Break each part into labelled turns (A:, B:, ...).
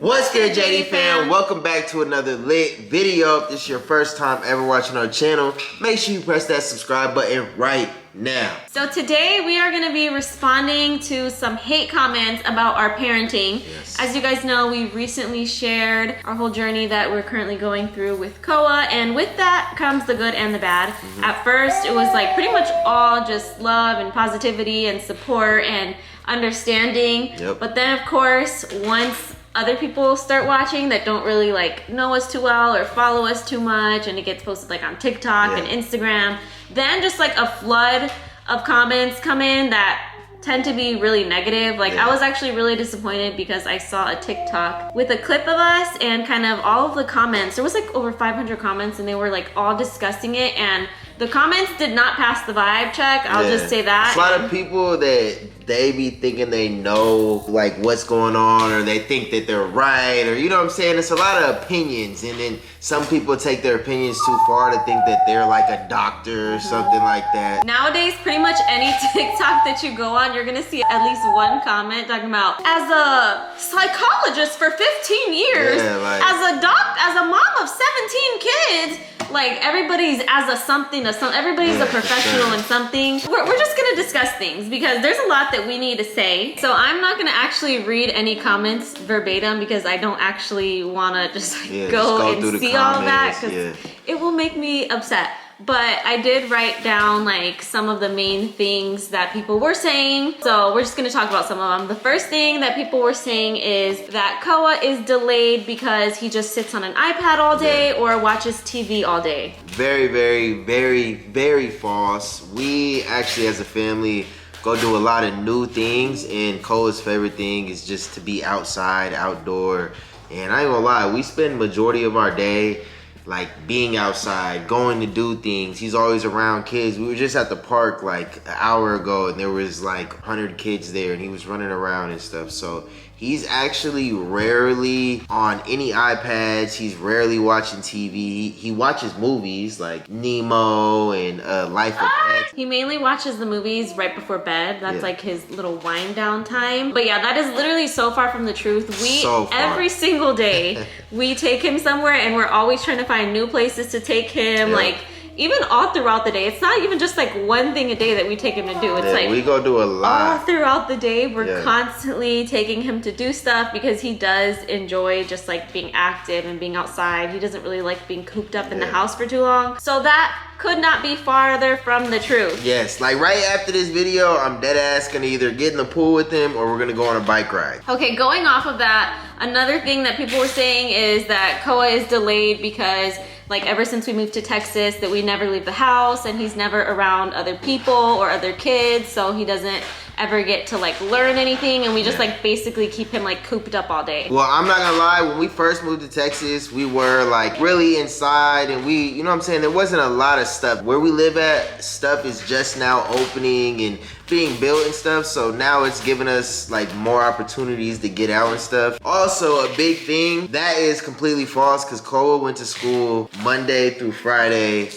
A: What's good, JD fam? Welcome back to another lit video. If this is your first time ever watching our channel, make sure you press that subscribe button right now.
B: So today we are going to be responding to some hate comments about our parenting.
A: Yes.
B: As you guys know, we recently shared our whole journey that we're currently going through with Koa, and with that comes the good and the bad. At first, it was like pretty much all just love and positivity and support and understanding. But then of course, once other people start watching that don't really like know us too well or follow us too much, and it gets posted like on TikTok and Instagram, then just like a flood of comments come in that tend to be really negative. Like I was actually really disappointed because I saw a TikTok with a clip of us and kind of all of the comments, there was like over 500 comments, and they were like all discussing it, and the comments did not pass the vibe check. I'll just say that.
A: It's a lot of people that they be thinking they know like what's going on, or they think that they're right, or you know what I'm saying? It's a lot of opinions, and then some people take their opinions too far to think that they're like a doctor or something like that.
B: Nowadays, pretty much any TikTok that you go on, you're gonna see at least one comment talking about, as a psychologist for 15 years, as a mom of 17 kids, like everybody's as a something, everybody's a professional in something. We're just gonna discuss things because there's a lot that we need to say. So I'm not gonna actually read any comments verbatim because I don't actually wanna just like go and see all that, because it will make me upset. But I did write down like some of the main things that people were saying. So we're just gonna talk about some of them. The first thing that people were saying is that Koa is delayed because he just sits on an iPad all day or watches TV all day.
A: Very, very, very, very false. We actually as a family go do a lot of new things, and Koa's favorite thing is just to be outside, outdoor. And I ain't gonna lie, we spend majority of our day like being outside, going to do things. He's always around kids. We were just at the park like an hour ago, and there was like 100 kids there, and he was running around and stuff. So he's actually rarely on any iPads. He's rarely watching TV. He watches movies like Nemo and Life of Pets.
B: He mainly watches the movies right before bed. That's like his little wind down time. But yeah, that is literally so far from the truth. Every single day, we take him somewhere, and we're always trying to find new places to take him. Like even all throughout the day. It's not even just like one thing a day that we take him to do. It's like
A: we go do a lot.
B: All throughout the day, we're constantly taking him to do stuff because he does enjoy just like being active and being outside. He doesn't really like being cooped up in the house for too long. So that could not be farther from the truth.
A: Yes, like right after this video, I'm dead ass gonna either get in the pool with him or we're gonna go on a bike ride.
B: Okay, going off of that, another thing that people were saying is that Koa is delayed because like ever since we moved to Texas that we never leave the house, and he's never around other people or other kids, so he doesn't ever get to like learn anything, and we just like basically keep him like cooped up all day.
A: Well, I'm not gonna lie, when we first moved to Texas, we were like really inside, and we, you know what I'm saying, there wasn't a lot of stuff. Where we live at, stuff is just now opening and being built and stuff, so now it's giving us like more opportunities to get out and stuff. Also, a big thing that is completely false, because Koa went to school Monday through Friday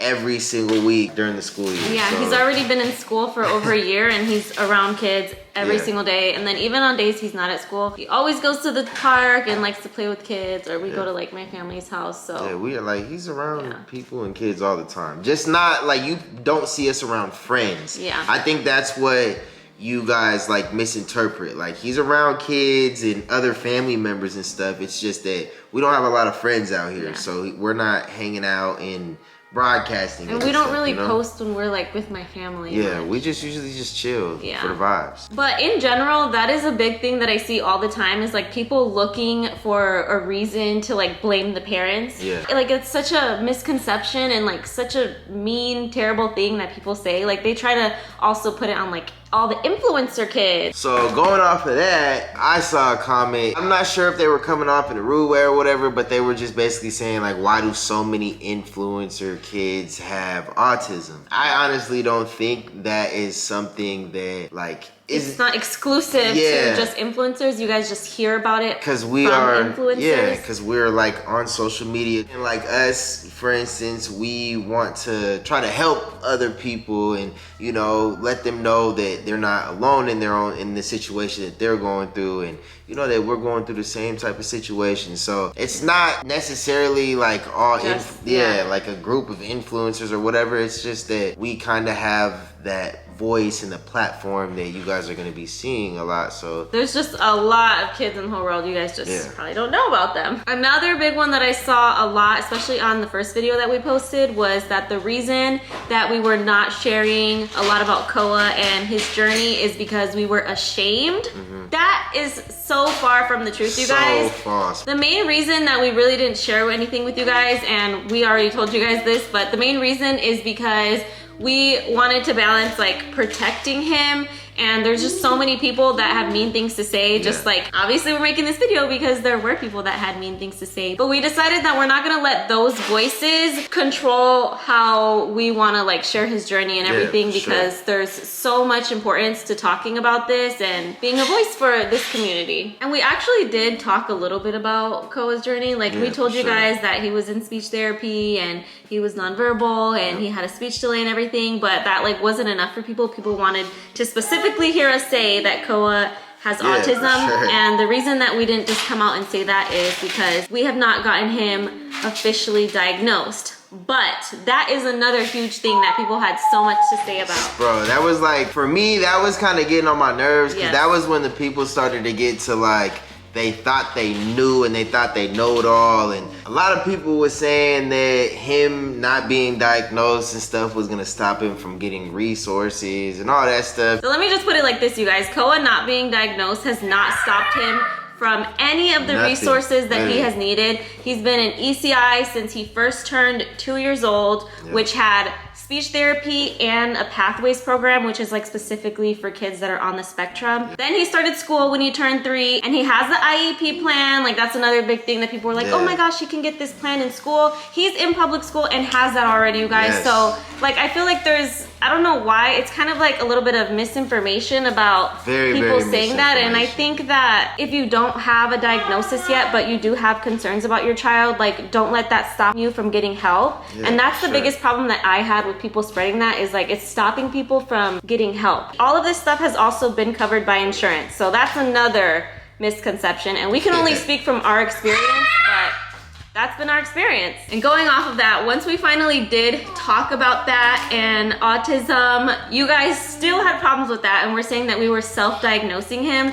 A: every single week during the school year.
B: Yeah, so he's already been in school for over a year, and he's around kids every single day. And then even on days he's not at school, he always goes to the park and likes to play with kids, or we go to like my family's house. So
A: we are like, he's around people and kids all the time. Just not like, you don't see us around friends. I think that's what you guys like misinterpret. Like he's around kids and other family members and stuff. It's just that we don't have a lot of friends out here, so we're not hanging out and broadcasting,
B: and we don't really post when we're like with my family.
A: We just usually just chill for the vibes.
B: But in general, that is a big thing that I see all the time, is like people looking for a reason to like blame the parents. Like it's such a misconception and like such a mean, terrible thing that people say. Like they try to also put it on like all the influencer kids.
A: So going off of that, I saw a comment. I'm not sure if they were coming off in a rude way or whatever, but they were just basically saying like, why do so many influencer kids have autism? I honestly don't think that is something that like
B: it's not exclusive to just influencers. You guys just hear about it
A: because we're like on social media, and like us, for instance, we want to try to help other people and, you know, let them know that they're not alone in the situation that they're going through, and you know that we're going through the same type of situation. So it's not necessarily like like a group of influencers or whatever. It's just that we kind of have that voice and the platform that you guys are going to be seeing a lot. So
B: there's just a lot of kids in the whole world. You guys just probably don't know about them. Another big one that I saw a lot, especially on the first video that we posted, was that the reason that we were not sharing a lot about Koa and his journey is because we were ashamed. That is so far from the truth, you guys.
A: So false.
B: The main reason that we really didn't share anything with you guys, and we already told you guys this, but the main reason is because we wanted to balance like protecting him, and there's just so many people that have mean things to say. Just like, obviously we're making this video because there were people that had mean things to say, but we decided that we're not gonna let those voices control how we wanna like share his journey and everything, because there's so much importance to talking about this and being a voice for this community. And we actually did talk a little bit about Koa's journey. Like we told you guys that he was in speech therapy and he was nonverbal and he had a speech delay and everything, but that like wasn't enough for people. People wanted to specifically hear us say that Koa has autism, and the reason that we didn't just come out and say that is because we have not gotten him officially diagnosed. But that is another huge thing that people had so much to say about.
A: Bro, that was like, for me, that was kind of getting on my nerves, because that was when the people started to get to like, they thought they knew and they thought they know it all, and a lot of people were saying that him not being diagnosed and stuff was gonna stop him from getting resources and all that stuff.
B: So let me just put it like this, you guys. Koa not being diagnosed has not stopped him from any of the resources that he has needed. He's been in ECI since he first turned 2 years old, which had speech therapy and a pathways program, which is like specifically for kids that are on the spectrum. Then he started school when he turned 3, and he has the IEP plan. Like that's another big thing that people were like, oh my gosh, he can get this plan in school. He's in public school and has that already, you guys. So like, I feel like there's, I don't know why, it's kind of like a little bit of misinformation about people saying that. And I think that if you don't have a diagnosis yet, but you do have concerns about your child, like don't let that stop you from getting help. And that's the biggest problem that I had with people spreading that, is like it's stopping people from getting help. All of this stuff has also been covered by insurance. So that's another misconception, and we can only speak from our experience, but that's been our experience. And going off of that, once we finally did talk about that and autism, you guys still had problems with that and we're saying that we were self-diagnosing him.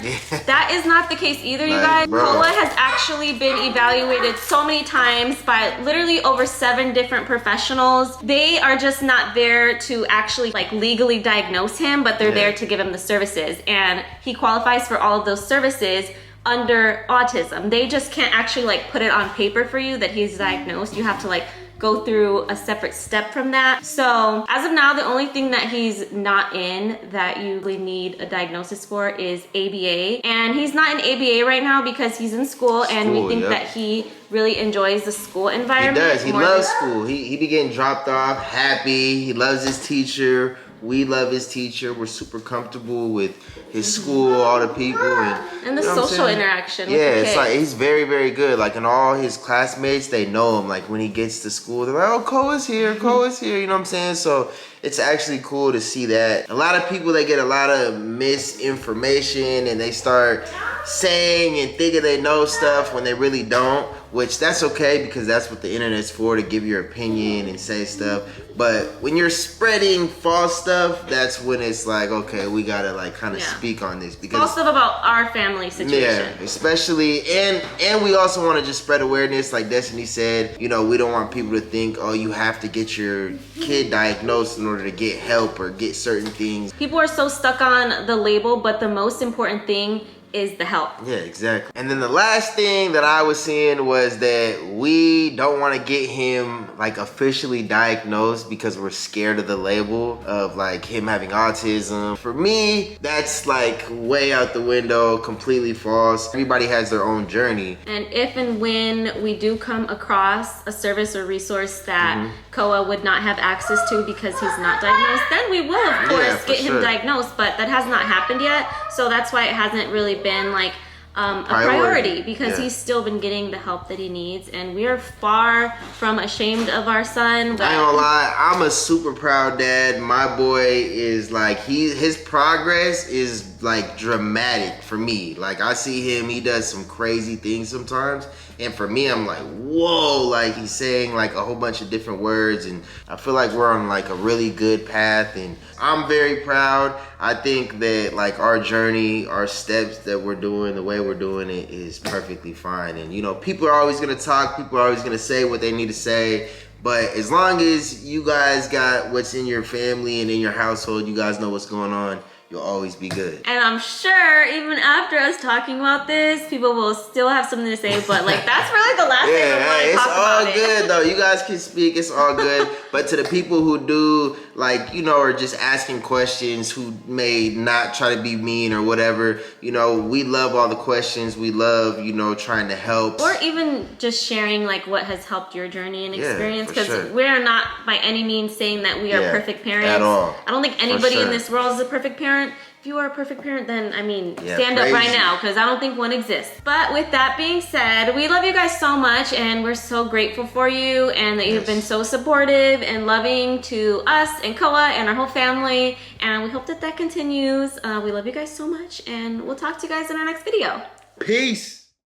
B: That is not the case either, you guys. Koa has actually been evaluated so many times by literally over 7 different professionals. They are just not there to actually like legally diagnose him, but they're there to give him the services, and he qualifies for all of those services under autism. They just can't actually like put it on paper for you that he's diagnosed. You have to like go through a separate step from that. So as of now, the only thing that he's not in that you really need a diagnosis for is ABA. And he's not in ABA right now because he's in school, and we think that he really enjoys the school environment.
A: He does. He loves school. He be getting dropped off happy. He loves his teacher. We love his teacher. We're super comfortable with his school, all the people, and
B: the social interaction.
A: Yeah,
B: with the
A: it's like he's very, very good. Like, and all his classmates, they know him. Like when he gets to school, they're like, "Oh, Koa's here, Koa's here." You know what I'm saying? So it's actually cool to see that. A lot of people, they get a lot of misinformation and they start saying and thinking they know stuff when they really don't. Which that's okay, because that's what the internet's for, to give your opinion and say stuff. But when you're spreading false stuff, that's when it's like, okay, we gotta like kind of speak on this, because
B: false stuff about our family situation.
A: Yeah, especially, and we also want to just spread awareness, like Destiny said. You know, we don't want people to think, oh, you have to get your kid diagnosed in order to get help or get certain things.
B: People are so stuck on the label, but the most important thing is the help.
A: Yeah, exactly. And then the last thing that I was seeing was that we don't want to get him like officially diagnosed because we're scared of the label of like him having autism. For me, that's like way out the window, completely false. Everybody has their own journey.
B: And if and when we do come across a service or resource that Koa would not have access to because he's not diagnosed, then we will of course get him diagnosed, but that has not happened yet. So that's why it hasn't really been like a priority because he's still been getting the help that he needs, and we are far from ashamed of our son. But I
A: ain't gonna lie, I'm a super proud dad. My boy is like, his progress is like dramatic for me. Like I see him, he does some crazy things sometimes, and for me I'm like, whoa, like he's saying like a whole bunch of different words, and I feel like we're on like a really good path, and I'm very proud. I think that like our journey, our steps that we're doing, the way we're doing it is perfectly fine. And you know, people are always gonna talk, people are always gonna say what they need to say, but as long as you guys got what's in your family and in your household, you guys know what's going on, you'll always be good.
B: And I'm sure even after us talking about this, people will still have something to say, but like that's really the last thing I want to talk about.
A: It's all good though. You guys can speak, it's all good. But to the people who do, like, you know, are just asking questions, who may not try to be mean or whatever, you know, we love all the questions. We love, you know, trying to help.
B: Or even just sharing like what has helped your journey and experience, because we're not by any means saying that we are perfect parents.
A: At all.
B: I don't think anybody in this world is a perfect parent. If you are a perfect parent, then I mean, stand up right now, because I don't think one exists. But with that being said, we love you guys so much, and we're so grateful for you, and that you've been so supportive and loving to us and Koa and our whole family, and we hope that that continues. We love you guys so much, and we'll talk to you guys in our next video.
A: Peace.